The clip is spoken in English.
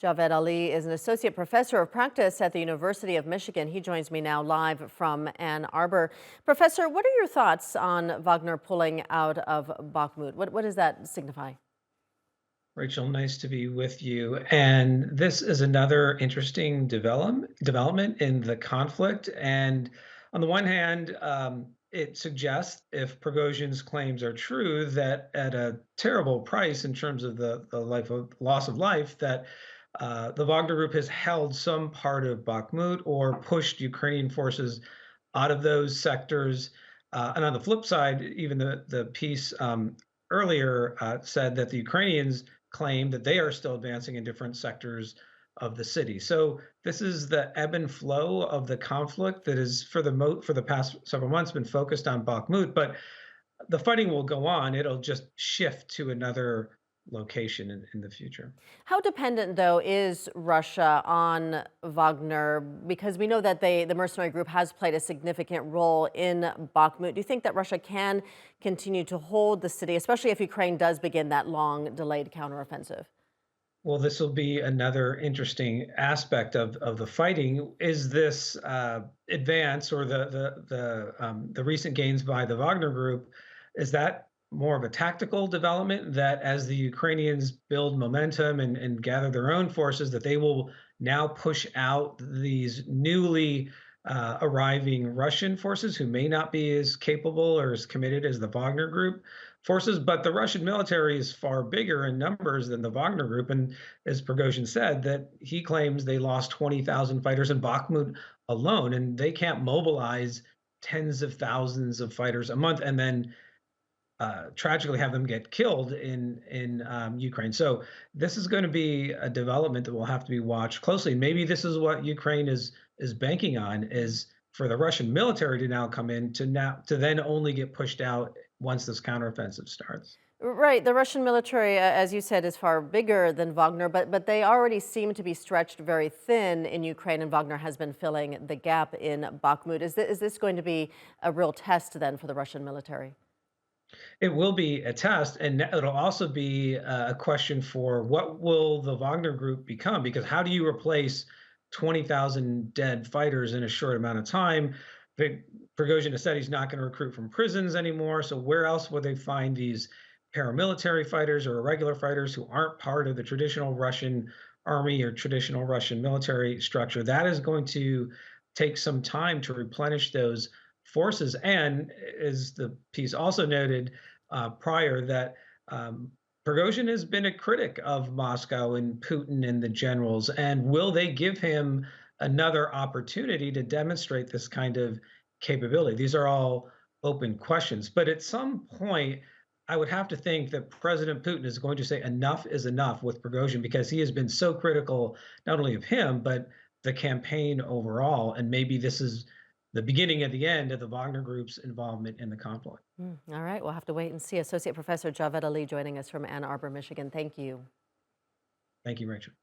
Javed Ali is an associate professor of practice at the University of Michigan. He joins me now live from Ann Arbor. Professor, what are your thoughts on Wagner pulling out of Bakhmut? What does that signify? Rachel, nice to be with you. And this is another interesting development in the conflict. And on the one hand, it suggests, if Prigozhin's claims are true, that at a terrible price in terms of the loss of life, that the Wagner Group has held some part of Bakhmut or pushed Ukrainian forces out of those sectors. And on the flip side, even the piece earlier said that the Ukrainians claim that they are still advancing in different sectors of the city. So this is the ebb and flow of the conflict that is for the past several months been focused on Bakhmut, but the fighting will go on. It'll just shift to another location in the future. How dependent, though, is Russia on Wagner? Because we know that the mercenary group has played a significant role in Bakhmut. Do you think that Russia can continue to hold the city, especially if Ukraine does begin that long delayed counteroffensive? Well, this will be another interesting aspect of the fighting. Is this advance or the recent gains by the Wagner Group? Is that more of a tactical development that, as the Ukrainians build momentum and gather their own forces, that they will now push out these newly arriving Russian forces who may not be as capable or as committed as the Wagner Group forces? But the Russian military is far bigger in numbers than the Wagner Group. And as Prigozhin said, that he claims they lost 20,000 fighters in Bakhmut alone, and they can't mobilize tens of thousands of fighters a month and then tragically have them get killed in Ukraine. So this is going to be a development that will have to be watched closely. Maybe this is what Ukraine is banking on, is for the Russian military to now come in to then only get pushed out once this counteroffensive starts. Right. The Russian military, as you said, is far bigger than Wagner, but they already seem to be stretched very thin in Ukraine, and Wagner has been filling the gap in Bakhmut. Is this going to be a real test then for the Russian military? It will be a test, and it'll also be a question for what will the Wagner Group become? Because how do you replace 20,000 dead fighters in a short amount of time? Prigozhin has said he's not going to recruit from prisons anymore. So where else would they find these paramilitary fighters or irregular fighters who aren't part of the traditional Russian army or traditional Russian military structure? That is going to take some time to replenish those forces. And as the piece also noted prior, that Prigozhin has been a critic of Moscow and Putin and the generals. And will they give him another opportunity to demonstrate this kind of capability? These are all open questions. But at some point, I would have to think that President Putin is going to say enough is enough with Prigozhin, because he has been so critical not only of him, but the campaign overall. And maybe this is the beginning of the end of the Wagner Group's involvement in the conflict. All right. We'll have to wait and see. Associate Professor Javed Ali joining us from Ann Arbor, Michigan. Thank you. Thank you, Rachel.